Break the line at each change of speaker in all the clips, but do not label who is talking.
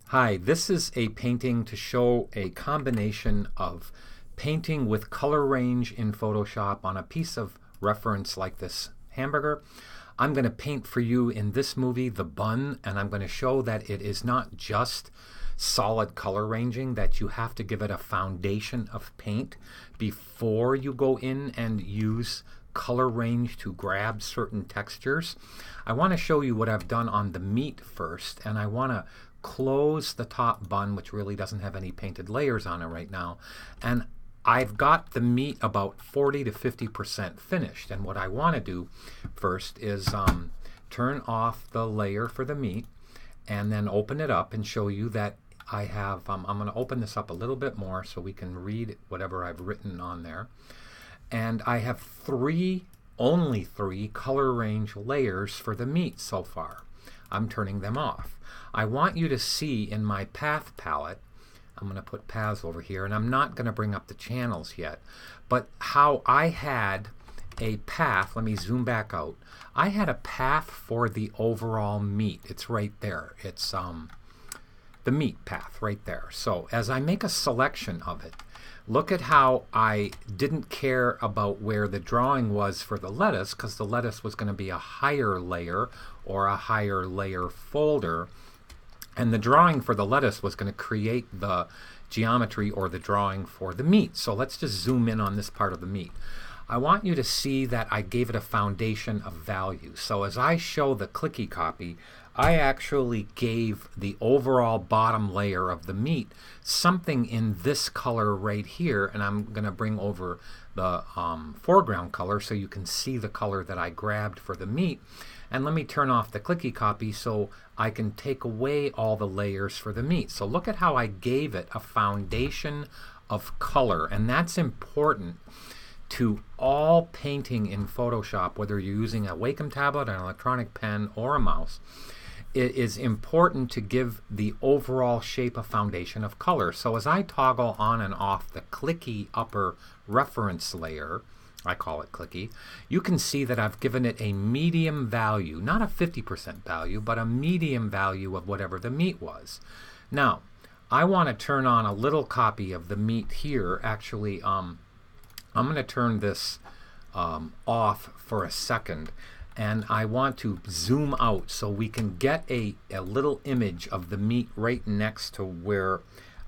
Hi, this is a painting to show a combination of painting with color range in Photoshop on a piece of reference like this hamburger. I'm going to paint for you in this movie the bun, and I'm going to show that it is not just solid color ranging, that you have to give it a foundation of paint before you go in and use color range to grab certain textures. I want to show you what I've done on the meat first, and I want to close the top bun, which really doesn't have any painted layers on it right now, and I've got the meat about 40 to 50% finished. And what I want to do first is turn off the layer for the meat and then open it up and show you that I have I'm going to open this up a little bit more so we can read whatever I've written on there. And I have only three color range layers for the meat so far. I'm turning them off. I want you to see in my path palette, I'm going to put paths over here, and I'm not going to bring up the channels yet, but how I had a path, let me zoom back out. I had a path for the overall meat. It's right there. It's the meat path right there. So as I make a selection of it, look at how I didn't care about where the drawing was for the lettuce, because the lettuce was going to be a higher layer or a higher layer folder, and the drawing for the lettuce was going to create the geometry or the drawing for the meat. So let's just zoom in on this part of the meat. I want you to see that I gave it a foundation of value. So as I show the clicky copy, I actually gave the overall bottom layer of the meat something in this color right here, and I'm going to bring over the foreground color so you can see the color that I grabbed for the meat. And let me turn off the clicky copy so I can take away all the layers for the meat. So look at how I gave it a foundation of color, and that's important to all painting in Photoshop, whether you're using a Wacom tablet, an electronic pen, or a mouse. It is important to give the overall shape a foundation of color. So as I toggle on and off the clicky upper reference layer, I call it clicky, you can see that I've given it a medium value, not a 50% value, but a medium value of whatever the meat was. Now, I want to turn on a little copy of the meat here. Actually, I'm going to turn this off for a second, and I want to zoom out so we can get a little image of the meat right next to where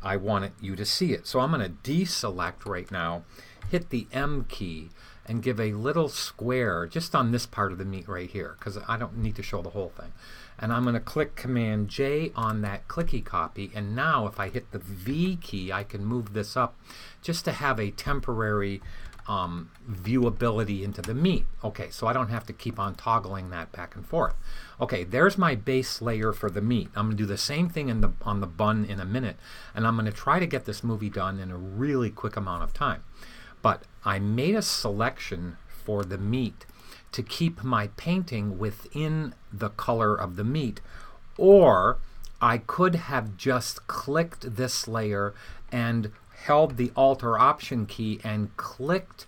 I want you to see it. So I'm going to deselect right now, hit the M key, and give a little square just on this part of the meat right here, because I don't need to show the whole thing. And I'm going to click Command J on that clicky copy, and now if I hit the V key, I can move this up just to have a temporary viewability into the meat. Okay, so I don't have to keep on toggling that back and forth. Okay, there's my base layer for the meat. I'm going to do the same thing on the bun in a minute, and I'm going to try to get this movie done in a really quick amount of time. But I made a selection for the meat to keep my painting within the color of the meat, or I could have just clicked this layer and held the Alt or Option key and clipped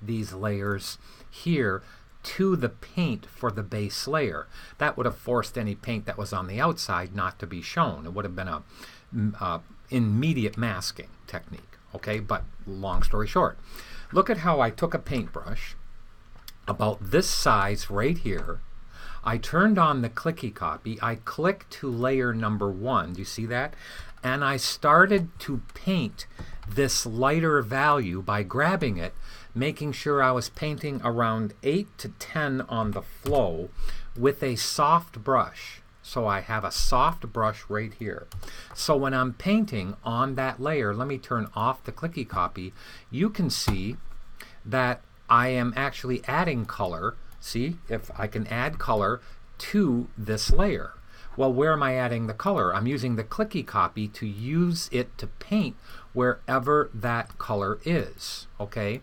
these layers here to the paint for the base layer. That would have forced any paint that was on the outside not to be shown. It would have been a immediate masking technique. Okay, but long story short, look at how I took a paintbrush about this size right here. I turned on the clicky copy. I clicked to layer number 1. Do you see that? And I started to paint this lighter value by grabbing it, making sure I was painting around 8 to 10 on the flow with a soft brush. So I have a soft brush right here. So when I'm painting on that layer, let me turn off the clicky copy, you can see that I am actually adding color. See, if I can add color to this layer. Well, where am I adding the color? I'm using the clicky copy to use it to paint wherever that color is. Okay,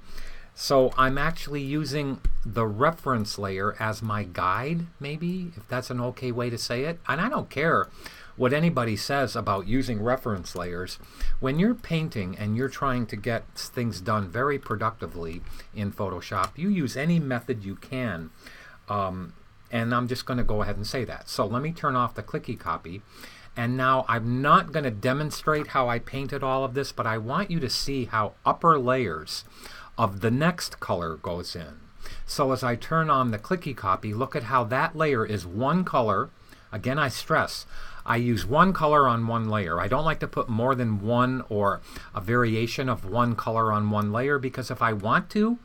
so I'm actually using the reference layer as my guide, maybe, if that's an okay way to say it. And I don't care what anybody says about using reference layers. When you're painting and you're trying to get things done very productively in Photoshop, you use any method you can And I'm just going to go ahead and say that. So let me turn off the clicky copy. And now I'm not going to demonstrate how I painted all of this, but I want you to see how upper layers of the next color goes in. So as I turn on the clicky copy, look at how that layer is one color. Again, I stress, I use one color on one layer. I don't like to put more than one or a variation of one color on one layer, because if I want to,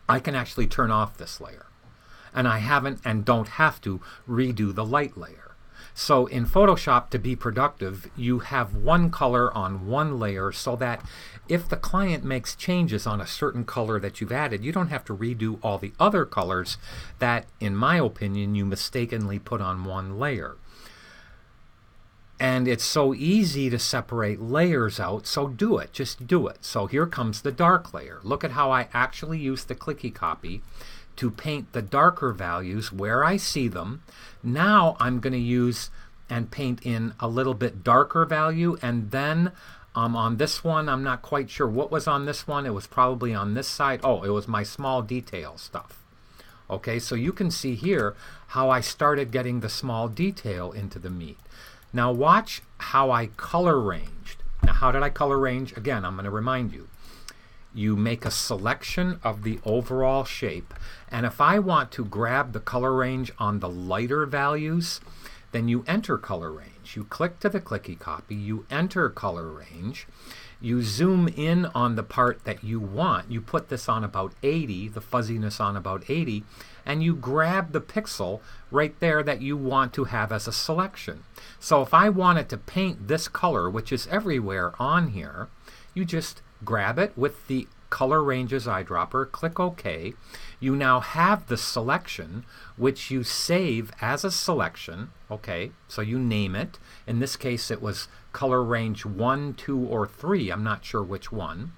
I can actually turn off this layer. And I haven't and don't have to redo the light layer. So in Photoshop, to be productive, you have one color on one layer, so that if the client makes changes on a certain color that you've added, you don't have to redo all the other colors that, in my opinion, you mistakenly put on one layer. And it's so easy to separate layers out, so do it. Just do it. So here comes the dark layer. Look at how I actually use the clicky copy to paint the darker values where I see them. Now I'm going to use and paint in a little bit darker value, and then on this one, I'm not quite sure what was on this one. It was probably on this side. Oh, it was my small detail stuff. Okay, so you can see here how I started getting the small detail into the meat. Now watch how I color ranged. Now how did I color range? Again, I'm going to remind you. You make a selection of the overall shape, and if I want to grab the color range on the lighter values, then you enter color range. You click to the clicky copy, you enter color range, you zoom in on the part that you want, you put this on about 80, the fuzziness on about 80, and you grab the pixel right there that you want to have as a selection. So if I wanted to paint this color, which is everywhere on here, you just grab it with the color ranges eyedropper, click OK. You now have the selection, which you save as a selection. Okay, so you name it. In this case, it was color range 1, 2, or 3. I'm not sure which one.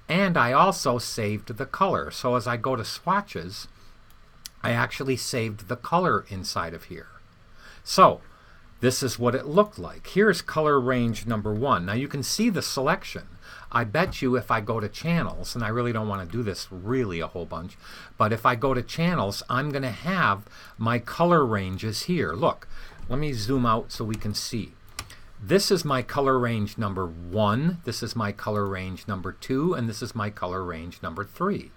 And I also saved the color. So as I go to swatches, I actually saved the color inside of here. So this is what it looked like. Here's color range number 1. Now you can see the selection. I bet you if I go to channels, and I really don't want to do this really a whole bunch, but if I go to channels, I'm going to have my color ranges here. Look, let me zoom out so we can see. This is my color range number 1, this is my color range number 2, and this is my color range number 3.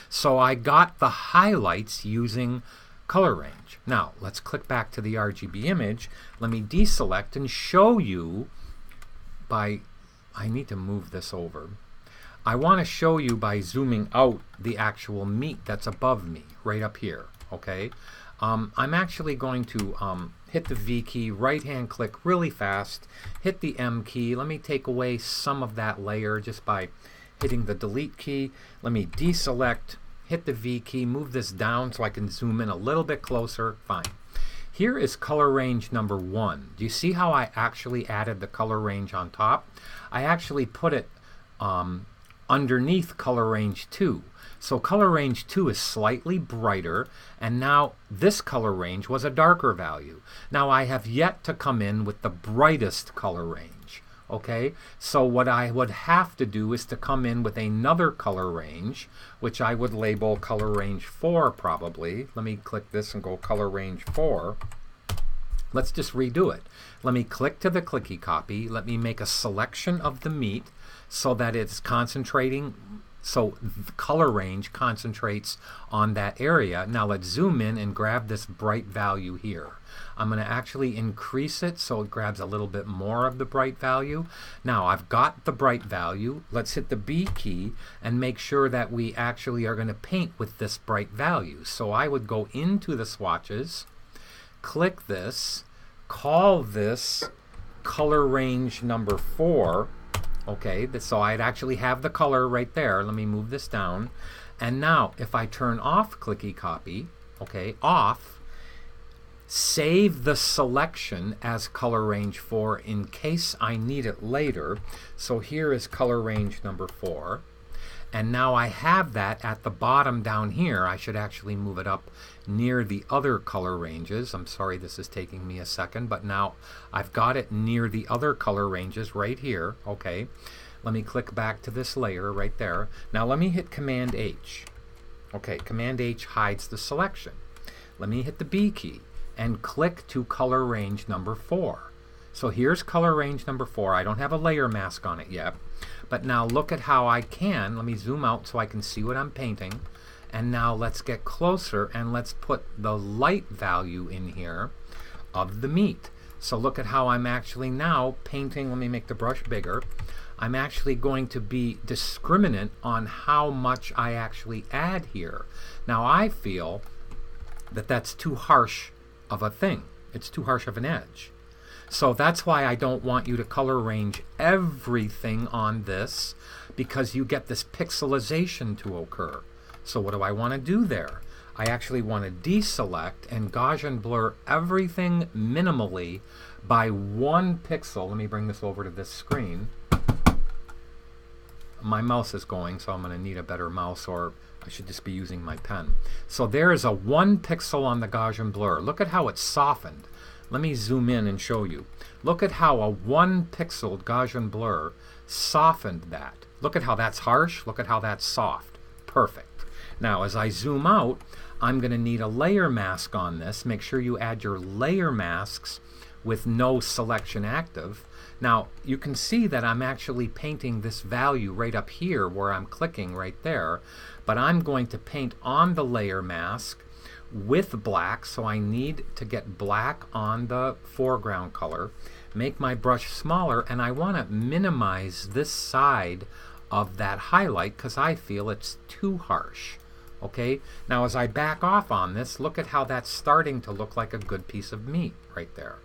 So I got the highlights using color range. Now let's click back to the RGB image. Let me deselect and show you by, I need to move this over. I want to show you by zooming out the actual meat that's above me, right up here. Okay, I'm actually going to hit the V key, right hand click really fast, hit the M key. Let me take away some of that layer just by hitting the delete key. Let me deselect, hit the V key, move this down so I can zoom in a little bit closer. Fine. Here is color range number 1. Do you see how I actually added the color range on top? I actually put it underneath color range 2. So color range 2 is slightly brighter, and now this color range was a darker value. Now I have yet to come in with the brightest color range. Okay, so what I would have to do is to come in with another color range, which I would label color range 4 probably. Let me click this and go color range 4. Let's just redo it. Let me click to the clicky copy. Let me make a selection of the meat so that it's concentrating, so the color range concentrates on that area. Now let's zoom in and grab this bright value here. I'm going to actually increase it so it grabs a little bit more of the bright value. Now I've got the bright value. Let's hit the B key and make sure that we actually are going to paint with this bright value. So I would go into the swatches, click this, call this color range number 4. Okay, so I'd actually have the color right there. Let me move this down. And now if I turn off clicky copy, okay, off, save the selection as color range 4 in case I need it later. So here is color range number 4. And now I have that at the bottom down here. I should actually move it up near the other color ranges. I'm sorry this is taking me a second, but now I've got it near the other color ranges right here. Okay, let me click back to this layer right there. Now let me hit Command H. Okay, Command H hides the selection. let me hit the B key and click to color range number 4. So here's color range number 4. I don't have a layer mask on it yet, but now look at how I can. Let me zoom out so I can see what I'm painting. And now let's get closer and let's put the light value in here of the meat. So look at how I'm actually now painting. Let me make the brush bigger. I'm actually going to be discriminant on how much I actually add here. Now I feel that that's too harsh of a thing. It's too harsh of an edge. So that's why I don't want you to color range everything on this, because you get this pixelization to occur. So what do I want to do there? I actually want to deselect and Gaussian blur everything minimally by 1 pixel. Let me bring this over to this screen. My mouse is going, so I'm going to need a better mouse, or I should just be using my pen. So there is a 1 pixel on the Gaussian blur. Look at how it's softened. Let me zoom in and show you. Look at how a 1 pixel Gaussian blur softened that. Look at how that's harsh. Look at how that's soft. Perfect. Now as I zoom out, I'm going to need a layer mask on this. Make sure you add your layer masks with no selection active. Now you can see that I'm actually painting this value right up here where I'm clicking right there, but I'm going to paint on the layer mask with black, so I need to get black on the foreground color, make my brush smaller, and I want to minimize this side of that highlight because I feel it's too harsh. Okay, now as I back off on this, look at how that's starting to look like a good piece of meat right there.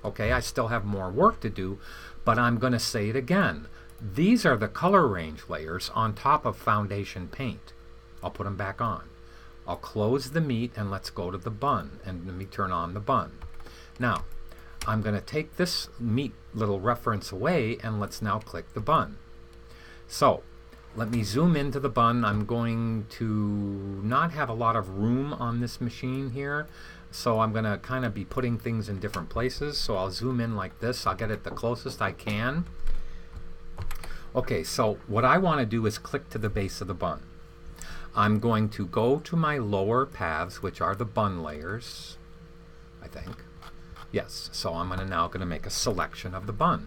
Okay, I still have more work to do, but I'm going to say it again. These are the color range layers on top of foundation paint. I'll put them back on. I'll close the meat and let's go to the bun, and let me turn on the bun. Now I'm going to take this meat little reference away and let's now click the bun. So let me zoom into the bun. I'm going to not have a lot of room on this machine here, so I'm going to kind of be putting things in different places. So I'll zoom in like this. I'll get it the closest I can. Okay, so what I want to do is click to the base of the bun. I'm going to go to my lower paths, which are the bun layers, I think. Yes, so I'm now going to make a selection of the bun.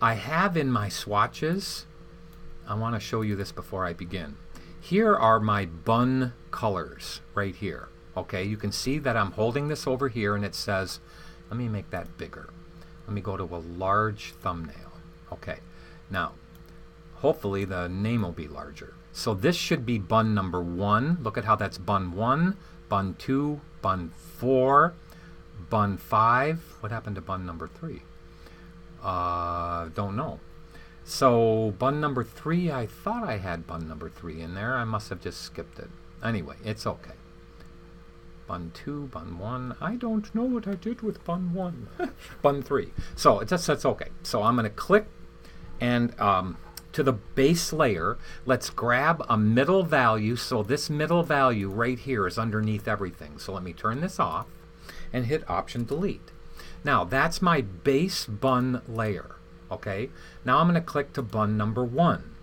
I have in my swatches, I want to show you this before I begin. Here are my bun colors right here. Okay, you can see that I'm holding this over here and it says, let me make that bigger. Let me go to a large thumbnail. Okay, now hopefully the name will be larger. So this should be bun number 1. Look at how that's bun 1, bun 2, bun 4, bun 5. What happened to bun number 3? Don't know. So bun number 3, I thought I had bun number 3 in there. I must have just skipped it. Anyway, it's okay. Bun 2, bun 1. I don't know what I did with bun 1. Bun 3. So that's okay. So I'm going to click and to the base layer. Let's grab a middle value. So this middle value right here is underneath everything. So let me turn this off and hit Option Delete. Now that's my base bun layer. Okay, now I'm going to click to bun number 1.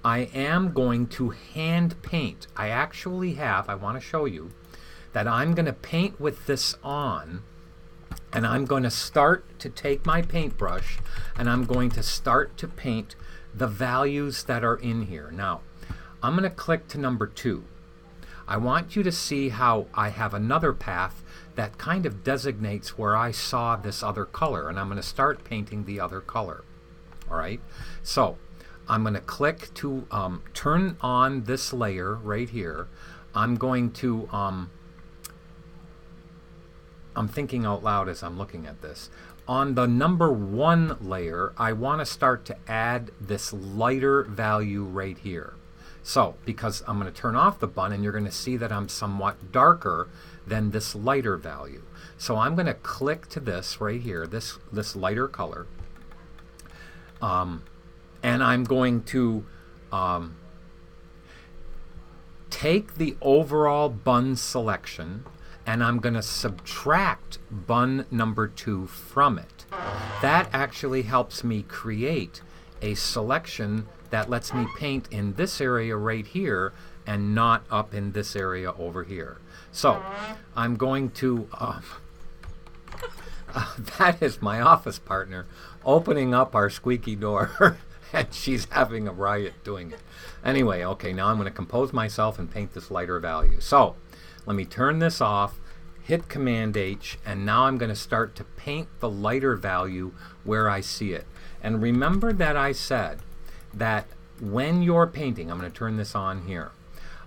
I am going to hand paint. I actually have, I want to show you that I'm going to paint with this on, and I'm going to start to take my paintbrush and I'm going to start to paint the values that are in here. Now I'm going to click to number 2. I want you to see how I have another path that kind of designates where I saw this other color, and I'm going to start painting the other color. Alright, so I'm going to click to turn on this layer right here. I'm going to I'm thinking out loud as I'm looking at this. On the number 1 layer, I want to start to add this lighter value right here. So, because I'm going to turn off the bun and you're going to see that I'm somewhat darker than this lighter value. So I'm going to click to this right here, this lighter color. And I'm going to take the overall bun selection and I'm going to subtract bun number 2 from it. That actually helps me create a selection that lets me paint in this area right here and not up in this area over here. So I'm going to, that is my office partner opening up our squeaky door and she's having a riot doing it. Anyway, okay, now I'm going to compose myself and paint this lighter value. So let me turn this off, hit Command H, and now I'm going to start to paint the lighter value where I see it. And remember that I said that when you're painting, I'm going to turn this on here,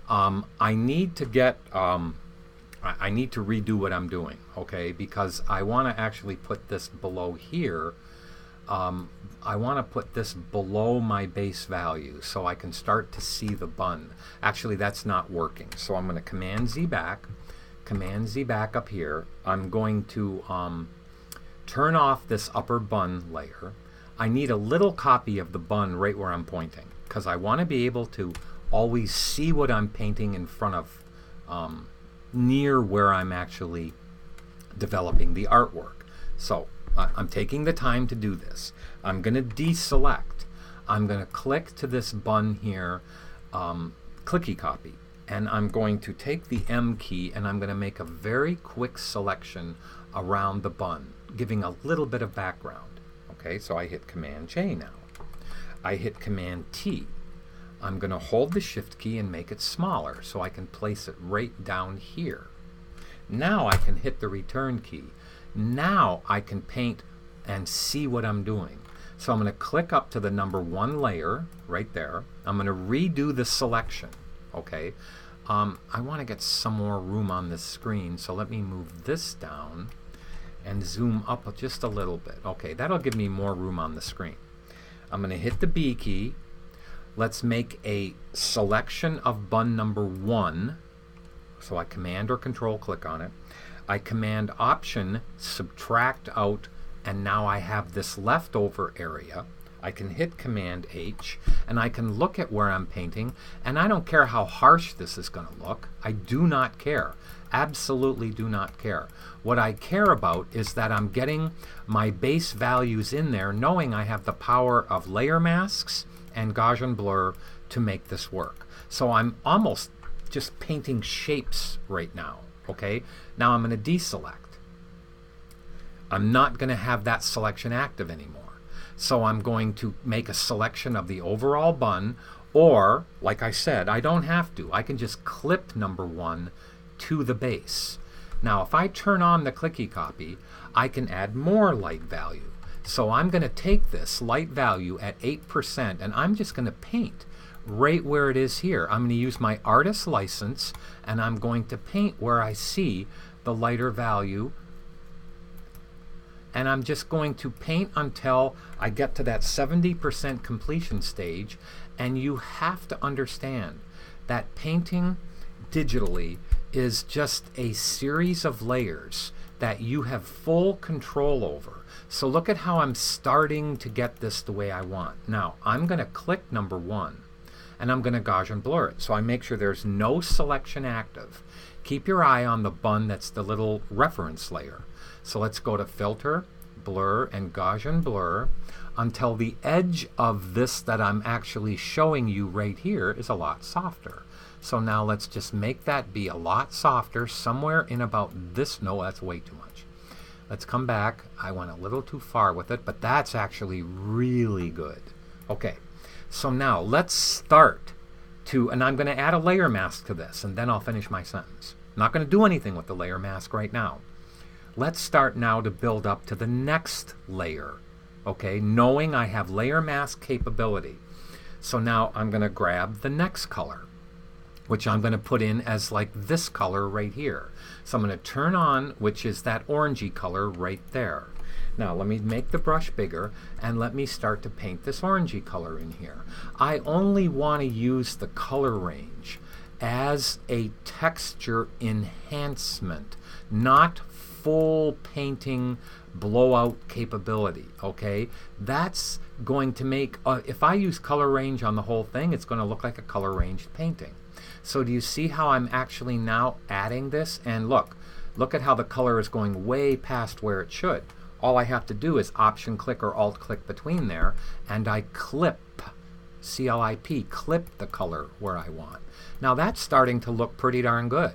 I need to get, I need to redo what I'm doing, okay, because I want to actually put this below here. I want to put this below my base value so I can start to see the bun. Actually, that's not working. So I'm going to Command Z back up here. I'm going to turn off this upper bun layer. I need a little copy of the bun right where I'm pointing because I want to be able to always see what I'm painting in front of, near where I'm actually developing the artwork. So I'm taking the time to do this. I'm going to deselect. I'm going to click to this bun here, clicky copy, and I'm going to take the M key and I'm going to make a very quick selection around the bun, giving a little bit of background. Okay, so I hit Command J now. I hit Command T. I'm going to hold the Shift key and make it smaller so I can place it right down here. Now I can hit the Return key. Now I can paint and see what I'm doing. So I'm going to click up to the number 1 layer right there. I'm going to redo the selection. Okay, I want to get some more room on this screen, so let me move this down and zoom up just a little bit. Okay, that'll give me more room on the screen. I'm going to hit the B key. Let's make a selection of bun number 1. So I Command or Control click on it. I Command Option subtract out, and now I have this leftover area. I can hit Command H and I can look at where I'm painting, and I don't care how harsh this is going to look. I do not care. Absolutely do not care. What I care about is that I'm getting my base values in there, knowing I have the power of layer masks and Gaussian blur to make this work. So I'm almost just painting shapes right now. Okay, now I'm going to deselect. I'm not going to have that selection active anymore. So I'm going to make a selection of the overall bun, or, like I said, I don't have to. I can just clip number 1 to the base. Now, if I turn on the clicky copy, I can add more light value. So I'm going to take this light value at 8%, and I'm just going to paint right where it is here. I'm going to use my artist license, and I'm going to paint where I see the lighter value, and I'm just going to paint until I get to that 70% completion stage. And you have to understand that painting digitally is just a series of layers that you have full control over. So look at how I'm starting to get this the way I want. Now I'm going to click number 1 and I'm going to Gaussian blur it. So I make sure there's no selection active. Keep your eye on the bun that's the little reference layer. So let's go to Filter, Blur, and Gaussian blur until the edge of this that I'm actually showing you right here is a lot softer. So now let's just make that be a lot softer, somewhere in about this. No, that's way too much. Let's come back. I went a little too far with it, but that's actually really good. Okay, so now let's start to, and I'm going to add a layer mask to this, and then I'll finish my sentence. I'm not going to do anything with the layer mask right now. Let's start now to build up to the next layer, okay, knowing I have layer mask capability. So now I'm going to grab the next color, which I'm going to put in as like this color right here. So I'm going to turn on, which is that orangey color right there. Now let me make the brush bigger and let me start to paint this orangey color in here. I only want to use the color range as a texture enhancement, not full painting blowout capability. Okay, that's going to make, if I use color range on the whole thing, it's going to look like a color ranged painting. So do you see how I'm actually now adding this? And look at how the color is going way past where it should. All I have to do is Option click or Alt click between there, and I clip clip the color where I want. Now that's starting to look pretty darn good.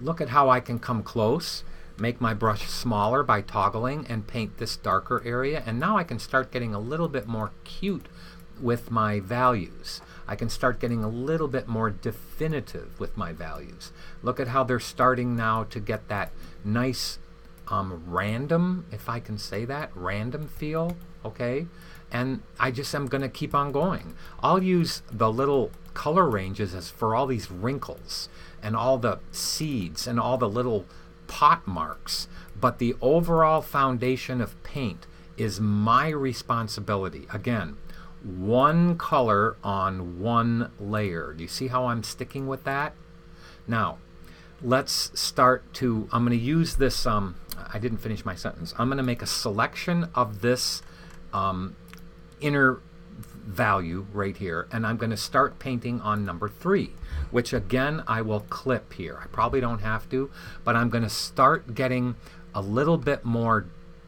Look at how I can come close, make my brush smaller by toggling, and paint this darker area. And now I can start getting a little bit more cute with my values. I can start getting a little bit more definitive with my values. Look at how they're starting now to get that nice random, if I can say that, random feel, okay? And I just am going to keep on going. I'll use the little color ranges as for all these wrinkles and all the seeds and all the little pot marks, but the overall foundation of paint is my responsibility. Again, one color on one layer. Do you see how I'm sticking with that? Now, let's start to, I'm going to use this, I didn't finish my sentence. I'm going to make a selection of this inner value right here, and I'm going to start painting on number 3, which again I will clip here. I probably don't have to, but I'm going to start getting a little bit more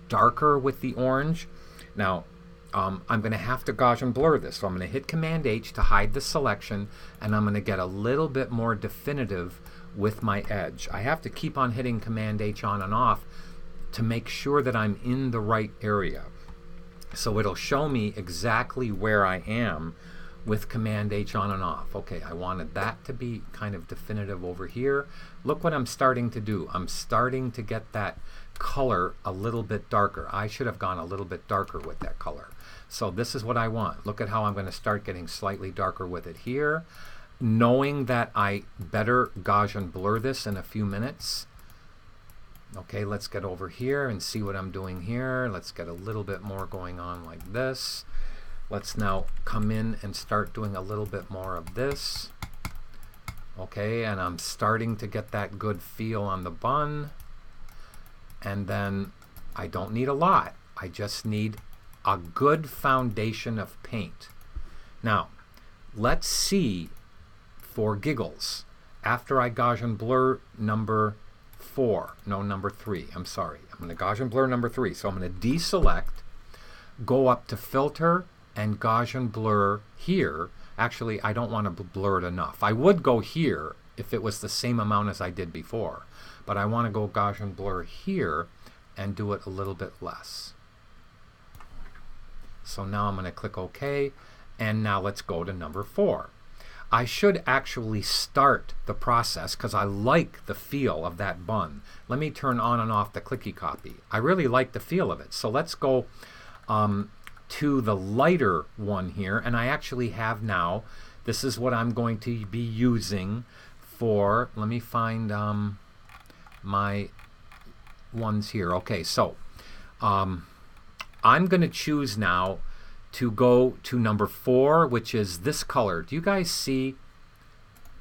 darker with the orange. Now I'm going to have to Gaussian blur this, so I'm going to hit Command H to hide the selection, and I'm going to get a little bit more definitive with my edge. I have to keep on hitting Command H on and off to make sure that I'm in the right area. So it'll show me exactly where I am with Command H on and off. Okay, I wanted that to be kind of definitive over here. Look what I'm starting to do. I'm starting to get that color a little bit darker. I should have gone a little bit darker with that color. So this is what I want. Look at how I'm going to start getting slightly darker with it here, knowing that I better Gaussian blur this in a few minutes. Okay, let's get over here and see what I'm doing here. Let's get a little bit more going on like this. Let's now come in and start doing a little bit more of this. Okay, and I'm starting to get that good feel on the bun. And then I don't need a lot. I just need a good foundation of paint. Now, let's see, for giggles, after I Gaussian blur number 3, I'm sorry. I'm going to Gaussian blur number 3. So I'm going to deselect, go up to Filter, and Gaussian blur here. Actually, I don't want to blur it enough. I would go here if it was the same amount as I did before. But I want to go Gaussian blur here and do it a little bit less. So now I'm going to click OK. And now let's go to number 4. I should actually start the process because I like the feel of that bun. Let me turn on and off the clicky copy. I really like the feel of it. So let's go to the lighter one here, and I actually have now, this is what I'm going to be using for, let me find my ones here. Okay, so I'm going to choose now to go to number 4, which is this color. Do you guys see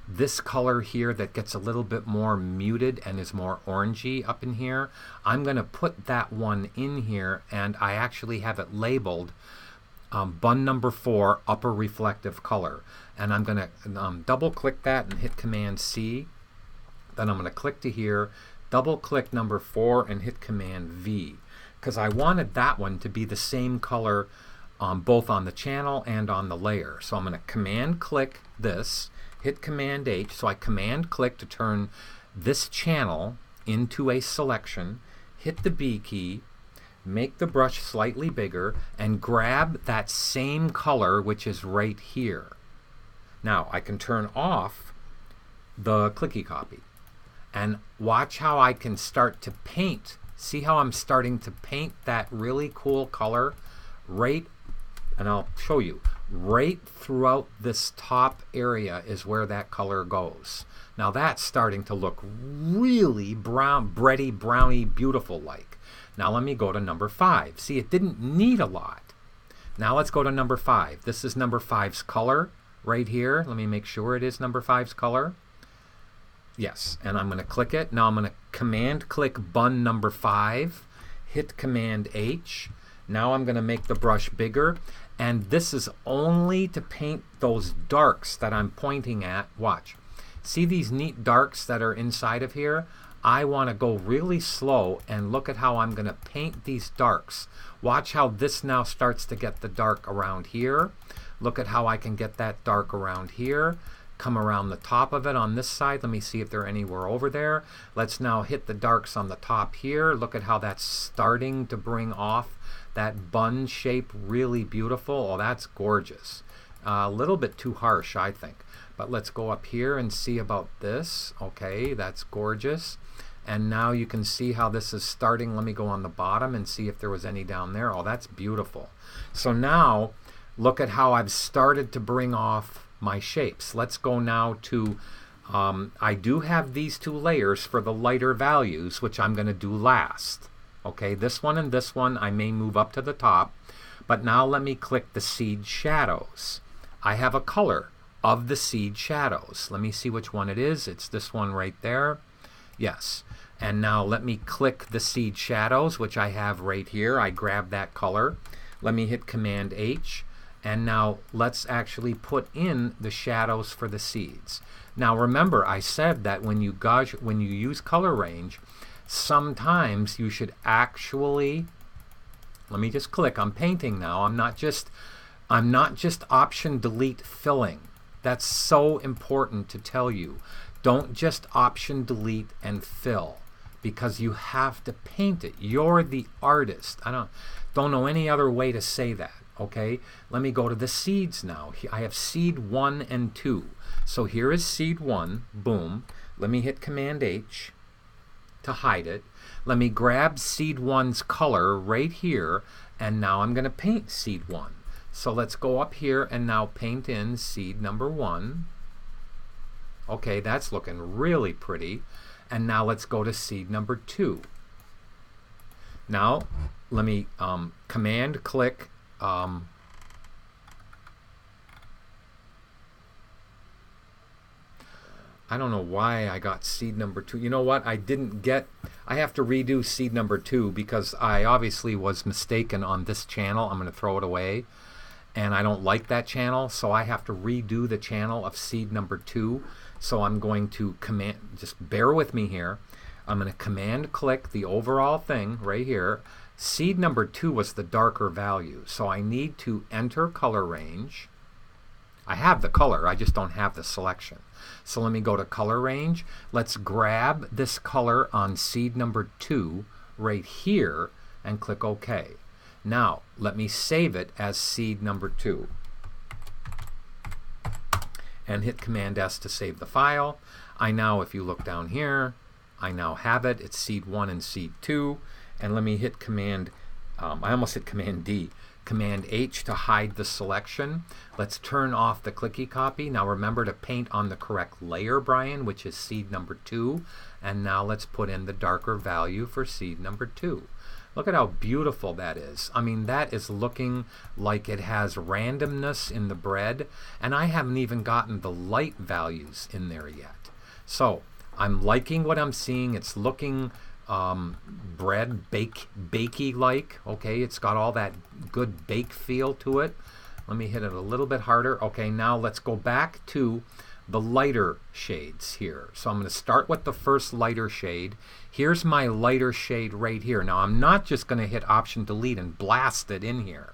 this color here that gets a little bit more muted and is more orangey up in here? I'm going to put that one in here, and I actually have it labeled bun number 4 upper reflective color. And I'm going to double click that and hit Command C. Then I'm going to click to here, double click number 4 and hit Command V, because I wanted that one to be the same color both on the channel and on the layer. So I'm going to Command click this, hit Command H, so I Command click to turn this channel into a selection, hit the B key, make the brush slightly bigger, and grab that same color which is right here. Now I can turn off the clicky copy and watch how I can start to paint. See how I'm starting to paint that really cool color right, and I'll show you, right throughout this top area is where that color goes. Now that's starting to look really brown, bready, browny, beautiful like. Now let me go to number 5. See, it didn't need a lot. Now let's go to number 5. This is number 5's color right here. Let me make sure it is number 5's color. Yes, and I'm going to click it. Now I'm going to Command click bun number 5, hit Command H. Now I'm going to make the brush bigger, and this is only to paint those darks that I'm pointing at. Watch. See these neat darks that are inside of here? I want to go really slow and look at how I'm going to paint these darks. Watch how this now starts to get the dark around here. Look at how I can get that dark around here. Come around the top of it on this side. Let me see if they're anywhere over there. Let's now hit the darks on the top here. Look at how that's starting to bring off that bun shape. Really beautiful. Oh, that's gorgeous. A little bit too harsh, I think. But let's go up here and see about this. Okay, that's gorgeous. And now you can see how this is starting. Let me go on the bottom and see if there was any down there. Oh, that's beautiful. So now look at how I've started to bring off my shapes. Let's go now to, I do have these two layers for the lighter values, which I'm going to do last. Okay, this one and this one I may move up to the top. But now let me click the seed shadows. I have a color of the seed shadows. Let me see which one it is. It's this one right there. Yes. And now let me click the seed shadows, which I have right here. I grab that color. Let me hit Command H. And now let's actually put in the shadows for the seeds. Now remember, I said that when you use color range, sometimes you should actually, let me just click. I'm painting now. I'm not just Option Delete filling. That's so important to tell you. Don't just Option Delete and fill, because you have to paint it. You're the artist. I don't know any other way to say that. Okay, let me go to the seeds now. I have seed 1 and 2. So here is seed 1. Boom. Let me hit Command H to hide it. Let me grab seed 1's color right here, and now I'm going to paint seed 1. So let's go up here and now paint in seed number 1. Okay, that's looking really pretty. And now let's go to seed number 2. Now let me Command click I don't know why I got seed number 2. You know what? I have to redo seed number 2 because I obviously was mistaken on this channel. I'm going to throw it away. And I don't like that channel, so I have to redo the channel of seed number 2. So I'm going to just bear with me here. I'm going to Command click the overall thing right here. Seed number 2 was the darker value, so I need to enter color range. I have the color, I just don't have the selection. So let me go to color range. Let's grab this color on seed number 2 right here and click OK. Now let me save it as seed number 2 and hit Command S to save the file. I now, if you look down here, I now have it. It's seed 1 and seed 2. And let me hit Command, I almost hit Command D, Command H to hide the selection. Let's turn off the clicky copy. Now remember to paint on the correct layer, Brian, which is seed number 2. And now let's put in the darker value for seed number 2. Look at how beautiful that is. I mean, that is looking like it has randomness in the bread, and I haven't even gotten the light values in there yet. So I'm liking what I'm seeing. It's looking bread, bakey like. Okay, it's got all that good bake feel to it. Let me hit it a little bit harder. Okay, now let's go back to the lighter shades here. So I'm going to start with the first lighter shade. Here's my lighter shade right here. Now I'm not just going to hit Option Delete and blast it in here.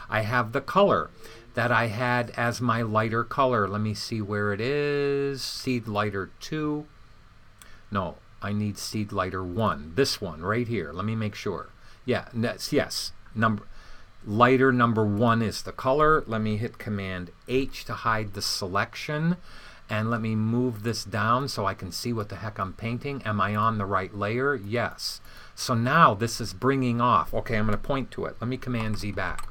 I have the color that I had as my lighter color. Let me see where it is. Seed lighter 2. No, I need seed lighter 1. This one right here. Let me make sure. Yeah, yes. Lighter number 1 is the color. Let me hit Command H to hide the selection. And let me move this down so I can see what the heck I'm painting. Am I on the right layer? Yes. So now this is bringing off. Okay, I'm going to point to it. Let me Command Z back.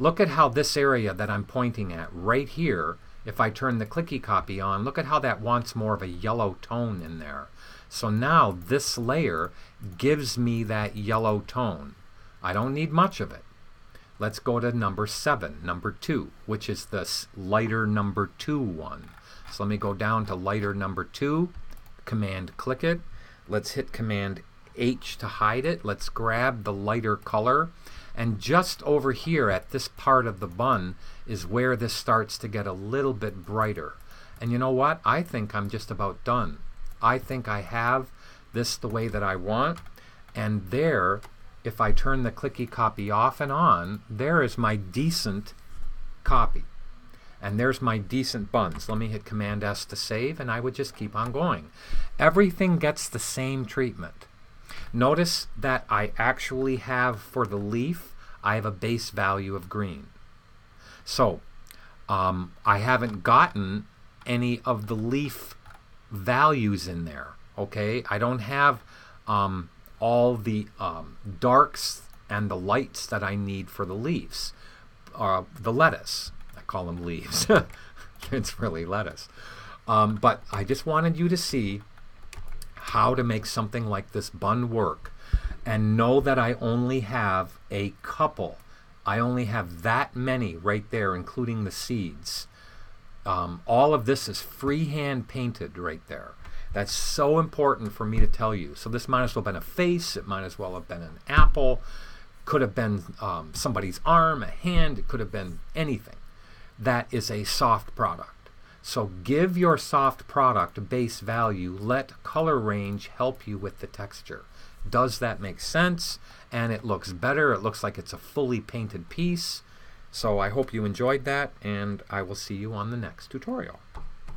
Look at how this area that I'm pointing at right here, if I turn the clicky copy on, look at how that wants more of a yellow tone in there. So now this layer gives me that yellow tone. I don't need much of it. Let's go to number 7, number 2, which is this lighter number 2 one. So let me go down to lighter number 2, Command click it. Let's hit Command H to hide it. Let's grab the lighter color. And just over here at this part of the bun is where this starts to get a little bit brighter. And you know what? I think I'm just about done. I think I have this the way that I want, and there, if I turn the clicky copy off and on, there is my decent copy. And there's my decent buns. Let me hit Command S to save, and I would just keep on going. Everything gets the same treatment. Notice that I actually have, for the leaf, I have a base value of green. So I haven't gotten any of the leaf values in there. Okay, I don't have all the darks and the lights that I need for the leaves. The lettuce. Call them leaves. It's really lettuce. But I just wanted you to see how to make something like this bun work, and know that I only have a couple. I only have that many right there, including the seeds. All of this is freehand painted right there. That's so important for me to tell you. So this might as well have been a face. It might as well have been an apple. Could have been somebody's arm, a hand. It could have been anything. That is a soft product. So give your soft product a base value. Let color range help you with the texture. Does that make sense? And it looks better. It looks like it's a fully painted piece. So I hope you enjoyed that, and I will see you on the next tutorial.